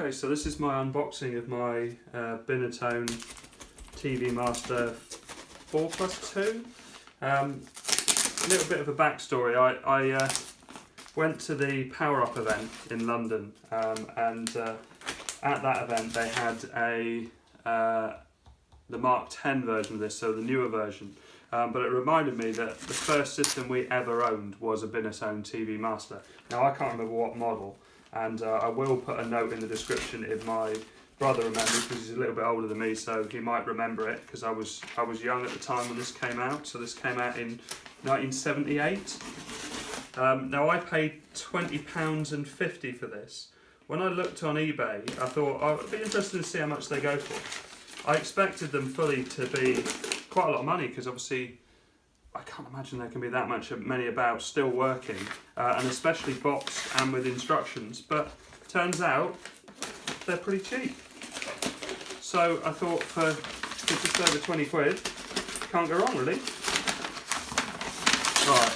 Okay, so this is my unboxing of my Binatone TV Master 4+2. A little bit of a backstory. I went to the Power Up event in London, and at that event they had the Mark 10 version of this, so the newer version. But it reminded me that the first system we ever owned was a Binatone TV Master. Now I can't remember what model, and I will put a note in the description if my brother remembers, because he's a little bit older than me, so he might remember it, because I was young at the time when this came out. So this came out in 1978. Now I paid £20.50 for this. When I looked on eBay, I thought, oh, it'd be interesting to see how much they go for. I expected them fully to be quite a lot of money, because obviously I can't imagine there can be that many about still working, and especially boxed and with instructions, but turns out they're pretty cheap. So I thought for just over 20 quid, can't go wrong really. Right,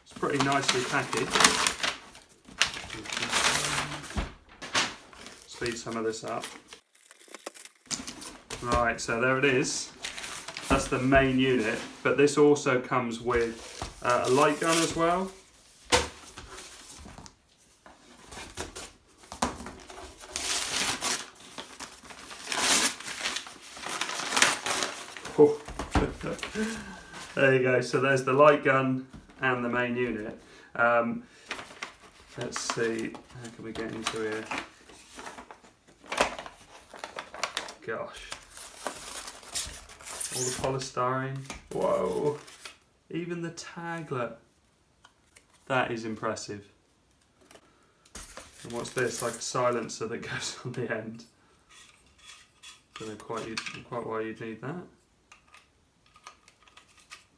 it's pretty nicely packaged. Speed some of this up. Right, so there it is. That's the main unit, but this also comes with a light gun as well. Oh. There you go, so there's the light gun and the main unit. Let's see, how can we get into here? Gosh. All the polystyrene. Whoa. Even the taglet. That is impressive. And what's this? Like a silencer that goes on the end. Don't know quite why you'd need that.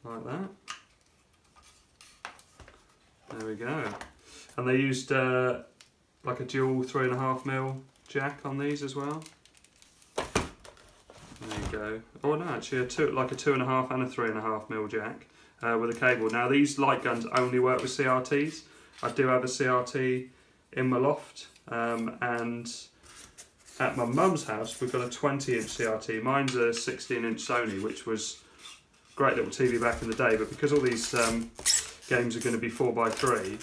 Like that. There we go. And they used like a dual 3.5mm jack on these as well. There you go. Oh no, actually like a 2.5 and a 3.5mm jack with a cable. Now these light guns only work with CRTs. I do have a CRT in my loft, and at my mum's house we've got a 20-inch CRT. Mine's a 16-inch Sony, which was a great little TV back in the day, but because all these games are going to be 4x3,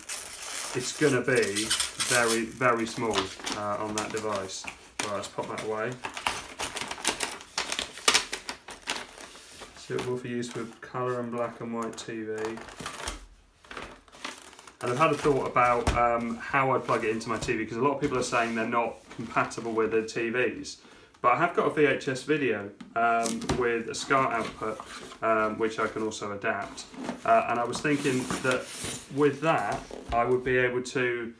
it's going to be very, very small on that device. Right, let's pop that away. Suitable for use with colour and black and white TV. And I've had a thought about how I plug it into my TV, because a lot of people are saying they're not compatible with their TVs. But I have got a VHS video with a SCART output, which I can also adapt. And I was thinking that with that, I would be able to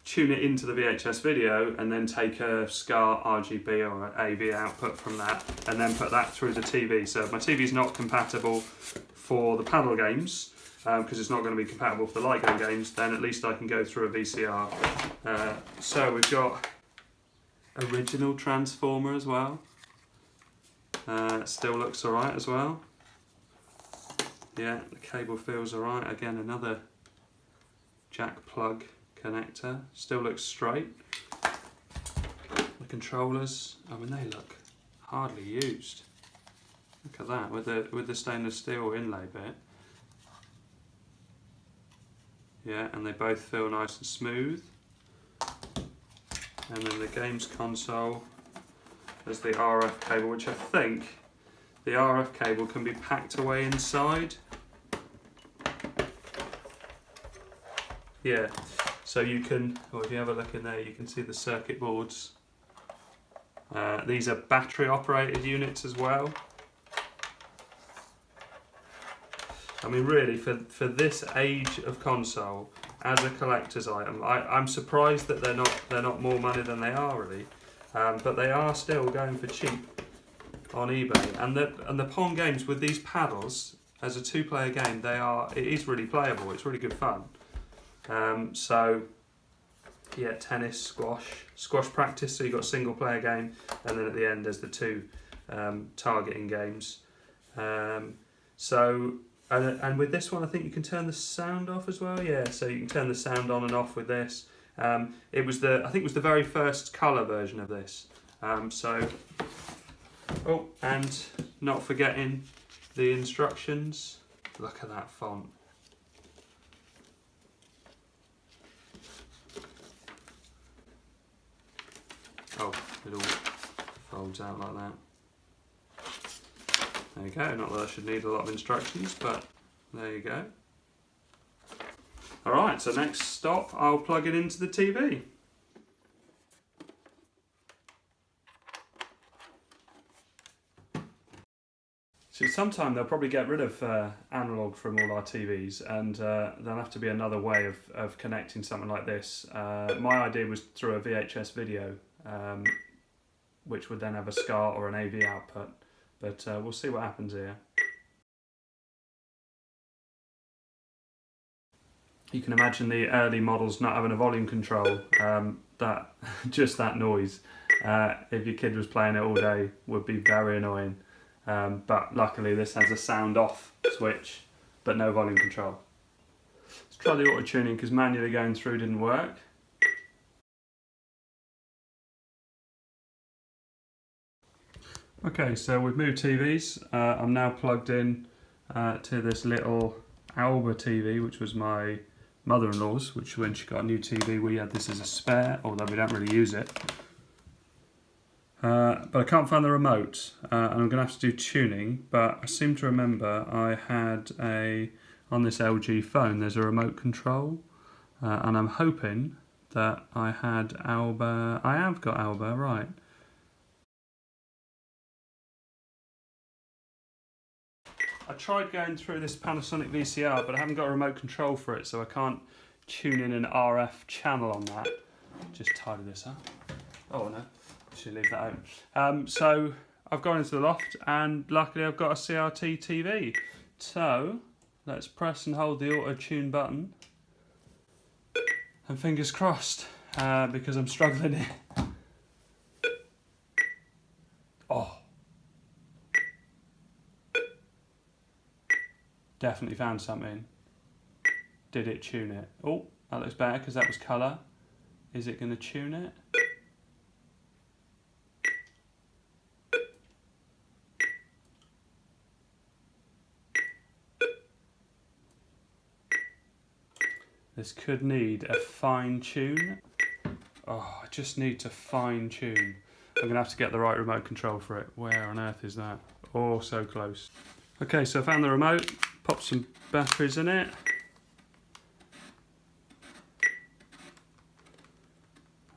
tune it into the VHS video and then take a SCART RGB or AV output from that and then put that through the TV. So if my TV is not compatible for the paddle games, because it's not going to be compatible for the light gun games, then at least I can go through a VCR. So we've got original transformer as well. Still looks alright as well. Yeah, the cable feels alright. Again, another jack plug connector. Still looks straight. The controllers, I mean, they look hardly used. Look at that, with the stainless steel inlay bit. Yeah, and they both feel nice and smooth. And then the games console, there's the RF cable, which I think the RF cable can be packed away inside. Yeah, so you can, or if you have a look in there, you can see the circuit boards. These are battery operated units as well. I mean, really, for this age of console, as a collector's item, I'm surprised that they're not more money than they are really, but they are still going for cheap on eBay. And the Pong games with these paddles, as a 2-player game, it is really playable. It's really good fun. So yeah, tennis, squash practice. So you've got a single player game, and then at the end there's the 2 targeting games. And with this one, I think you can turn the sound off as well. Yeah, so you can turn the sound on and off with this. It was I think it was the very first colour version of this. Oh, and not forgetting the instructions. Look at that font. Oh, it all folds out like that. There you go, not that I should need a lot of instructions, but there you go. Alright, so next stop, I'll plug it into the TV. So sometime they'll probably get rid of analog from all our TVs, and there'll have to be another way of connecting something like this. My idea was through a VHS video, which would then have a SCART or an AV output, but we'll see what happens here. You can imagine the early models not having a volume control, just that noise, if your kid was playing it all day, would be very annoying. But luckily this has a sound off switch, but no volume control. Let's try the auto tuning because manually going through didn't work. Okay, so we've moved TVs. I'm now plugged in to this little Alba TV, which was my mother-in-law's, which when she got a new TV we had this as a spare, although we don't really use it. But I can't find the remote, and I'm going to have to do tuning, but I seem to remember I had on this LG phone there's a remote control, and I'm hoping that I had Alba. I have got Alba, right. I tried going through this Panasonic VCR, but I haven't got a remote control for it, so I can't tune in an RF channel on that. Just tidy this up. Oh no, I should leave that open. So I've gone into the loft, and luckily I've got a CRT TV. So let's press and hold the auto tune button, and fingers crossed, because I'm struggling here. Oh. Definitely found something. Did it tune it? Oh, that looks better because that was colour. Is it going to tune it? This could need a fine tune. Oh, I just need to fine tune. I'm going to have to get the right remote control for it. Where on earth is that? Oh, so close. Okay, so I found the remote. Pop some batteries in it.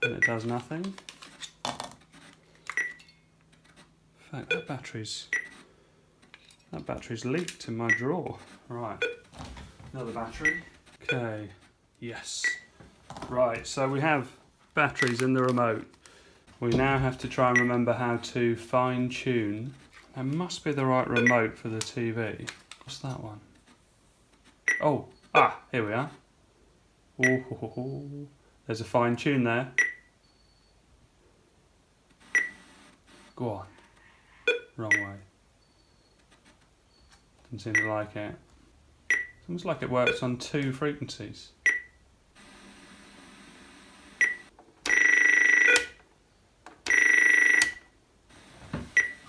And it does nothing. In fact, that battery's leaked in my drawer. Right, another battery. Okay, yes. Right, so we have batteries in the remote. We now have to try and remember how to fine tune. There must be the right remote for the TV. What's that one? Oh, here we are. Ooh, there's a fine tune there. Go on. Wrong way. Didn't seem to like it. It's almost like it works on 2 frequencies.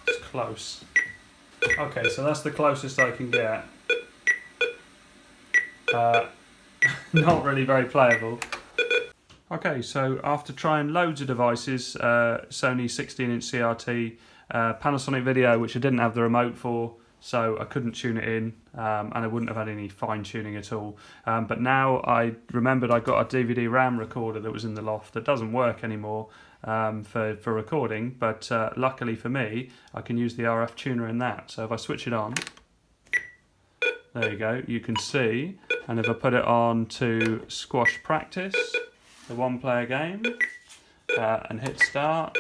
It's close. Okay, so that's the closest I can get. Not really very playable. Okay, so after trying loads of devices, Sony 16-inch CRT, Panasonic Video, which I didn't have the remote for, so I couldn't tune it in, and I wouldn't have had any fine tuning at all. But now I remembered I got a DVD RAM recorder that was in the loft that doesn't work anymore for recording, but luckily for me, I can use the RF tuner in that. So if I switch it on, there you go, you can see, and if I put it on to Squash Practice, the 1-player game, and hit start,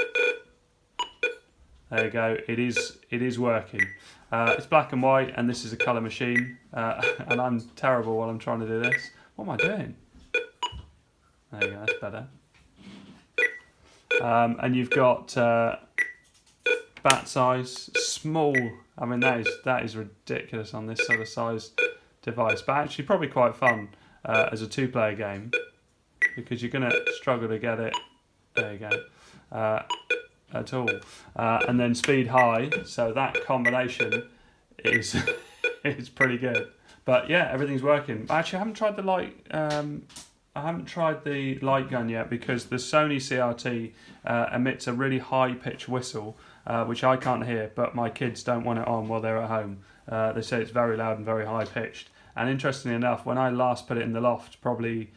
there you go, it is working. It's black and white, and this is a colour machine, and I'm terrible while I'm trying to do this. What am I doing? There you go, that's better. And you've got bat size, small. I mean, that is ridiculous on this sort of size device, but actually probably quite fun as a 2-player game. because you're going to struggle to get it. There you go. At all. And then speed high. So that combination is is pretty good. But yeah, everything's working. Actually, I haven't tried the light. I haven't tried the light gun yet because the Sony CRT emits a really high pitched whistle, which I can't hear. But my kids don't want it on while they're at home. They say it's very loud and very high pitched. And interestingly enough, when I last put it in the loft, probably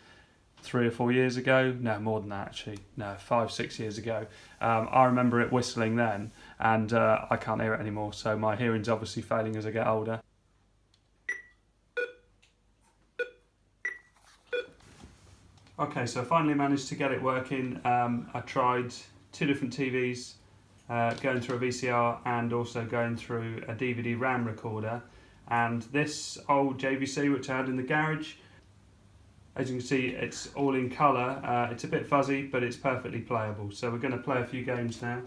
3 or 4 years ago, no, more than that actually, no, 5, 6 years ago, I remember it whistling then, and I can't hear it anymore. So my hearing's obviously failing as I get older. Okay, so I finally managed to get it working. I tried 2 different TVs, going through a VCR and also going through a DVD RAM recorder. And this old JVC, which I had in the garage, as you can see, it's all in colour. It's a bit fuzzy, but it's perfectly playable. So we're going to play a few games now.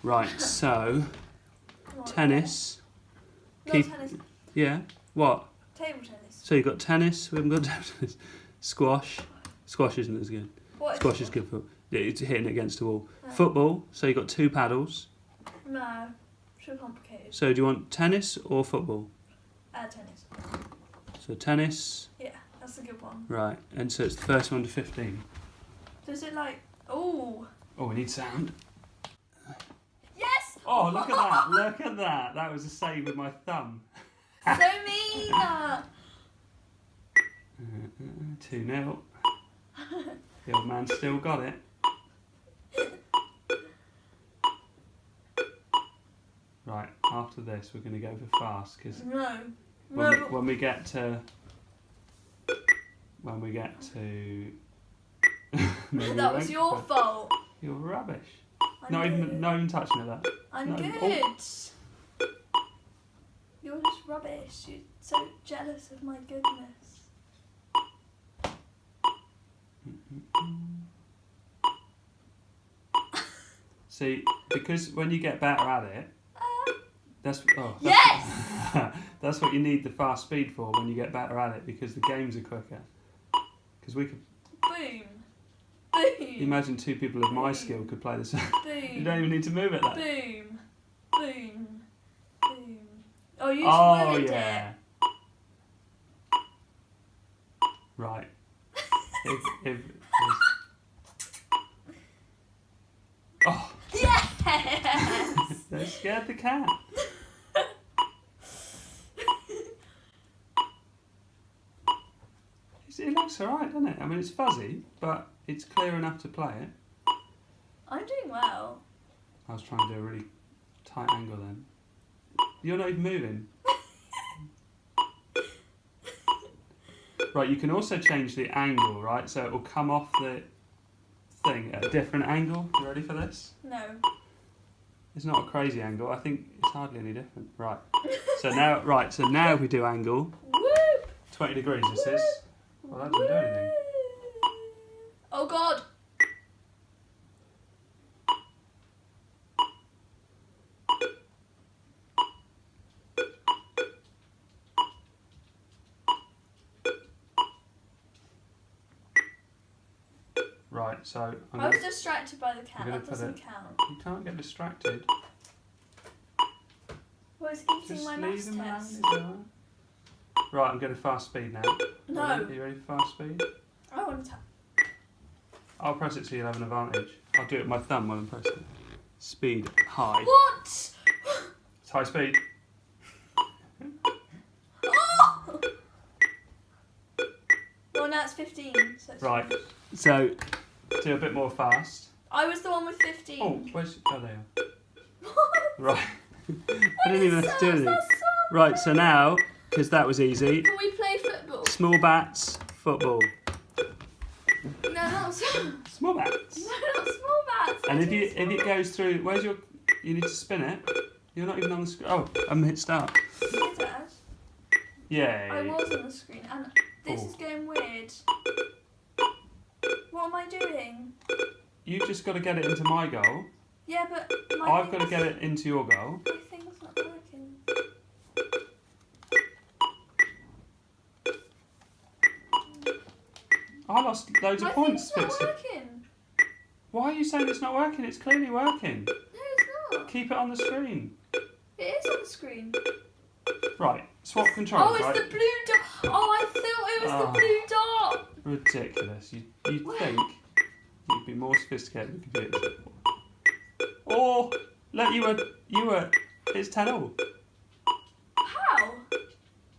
Right, so, tennis. Tennis. Yeah, what? Table tennis. So you've got tennis, we haven't got table tennis. Squash. Squash isn't as good. Squash is good for it's hitting it against the wall. No. Football, so you've got 2 paddles. No, too complicated. So do you want tennis or football? Tennis. So tennis. Yeah, that's a good one. Right, and so it's the first one to 15. Does it like... Oh! Oh, we need sound. Yes! Oh, look at that, look at that. That was a save with my thumb. So mean! 2-0. The old man still got it. Right, after this we're going to go for fast because when we get to that was your fault. You're rubbish. I'm Not good. even touching it. That. I'm No. good. Oh. You're just rubbish. You're so jealous of my goodness. See, because when you get better at it, that's Yes! that's what you need the fast speed for when you get better at it, because the games are quicker. Because we could Boom. Boom. imagine 2 people of my skill could play this. Boom. You don't even need to move it that. Boom. Boom. Boom. Oh, you Oh ruined yeah. Right. if oh. it. Yes! They scared the cat. It looks alright, doesn't it? I mean, it's fuzzy, but it's clear enough to play it. I'm doing well. I was trying to do a really tight angle then. You're not even moving. Right, you can also change the angle, right? So it will come off the thing at a different angle. You ready for this? No. It's not a crazy angle. I think it's hardly any different. Right. So now we do angle. Whoop! 20 degrees this is. Well, that doesn't do anything. Oh God! Right, so I was distracted by the cat. I'm gonna That put doesn't it- count. you can't get distracted. Well, it's eating Just my leave maths him around. test. It's alright. Right, I'm going to fast speed now. No. Are you ready for fast speed? I want to. I'll press it so you'll have an advantage. I'll do it with my thumb while I'm pressing it. Speed high. What? It's high speed. Oh! Well, now it's 15. So it's Right, so do a bit more fast. I was the one with 15. Oh, where's... Oh, there you What? are. Right. I didn't even have to do anything. Right, so now, because that was easy, Can we play football? small bats, football. No, not small. Small bats. No, not small bats. And They're if too it goes through, where's your... You need to spin it. You're not even on the screen. Oh, I haven't hit start. small. Yeah, Dad. Yay. I was on the screen, and this Oh. is going weird. What am I doing? You've just got to get it into my goal. Yeah, but my I've got to thing's- get it into your goal. My thing's not working. I lost loads of points My thing's fixing. not working. Why are you saying it's not working? It's clearly working. No, it's not. Keep it on the screen. It is on the screen. Right, swap controls, Oh, it's right? the blue dot. Oh, I thought it was the blue dot. Ridiculous. You'd think you'd be more sophisticated with computers. Or, look, you were, it's 10-all. How?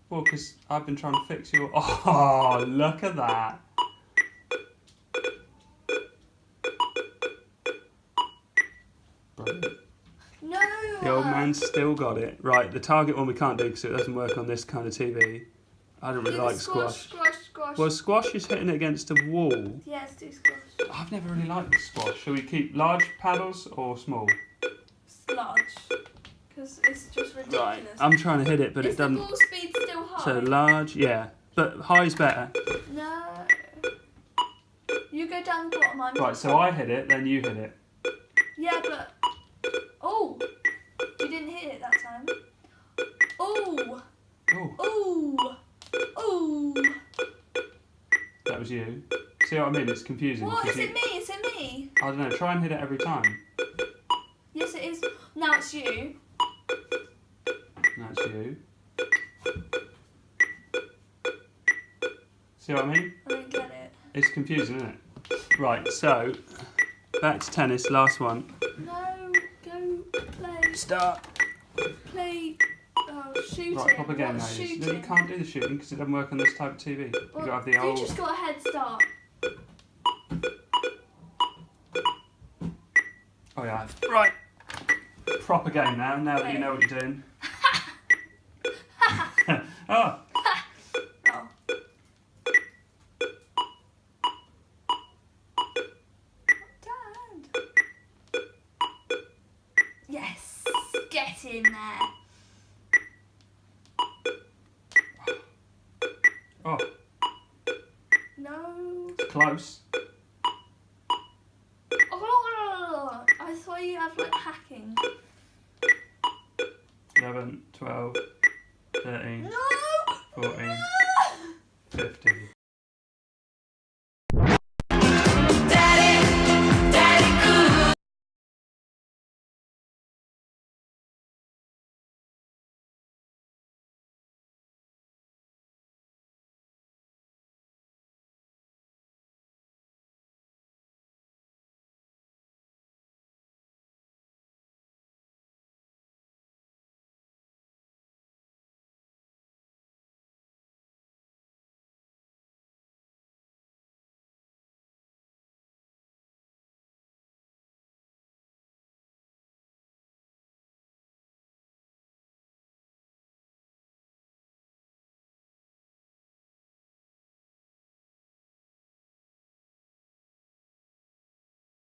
Well, because I've been trying to fix your... Oh, look at that. Brilliant. No. The old man's still got it. Right, the target one we can't do because it doesn't work on this kind of TV. I don't really like squash. Squash. Well, squash is hitting it against a wall. Yeah, let's do squash. I've never really liked squash. Shall we keep large paddles or small? Large. Because it's just ridiculous. Right, I'm trying to hit it, but it doesn't... Is the ball speed still high? So large, yeah. But high's better. No. You go down the bottom, I'm Right, so I hit it, then you hit it. Yeah, but... Oh! You didn't hit it that time. Oh! Oh, Oh! Oh! that was you. See what I mean? It's confusing. What? 'cause Is it me? Is it me? I don't know, try and hit it every time. Yes, it is. Now it's you. That's you. See what I mean? I don't get it. It's confusing, isn't it? Right, so, back to tennis, last one. No, go play. Start. Play. Oh, shooting. Right, pop again now. What's No, shooting? you can't do the shooting because it doesn't work on this type of TV. You've got to have the You old... just got a head start. Oh yeah. Right. Proper game now that you know what you're doing. Oh. Oh. Dad. Yes. Get in there. Oh, No. it's close. Oh, I thought you have like hacking. 11, 12, 13, No. 14, No.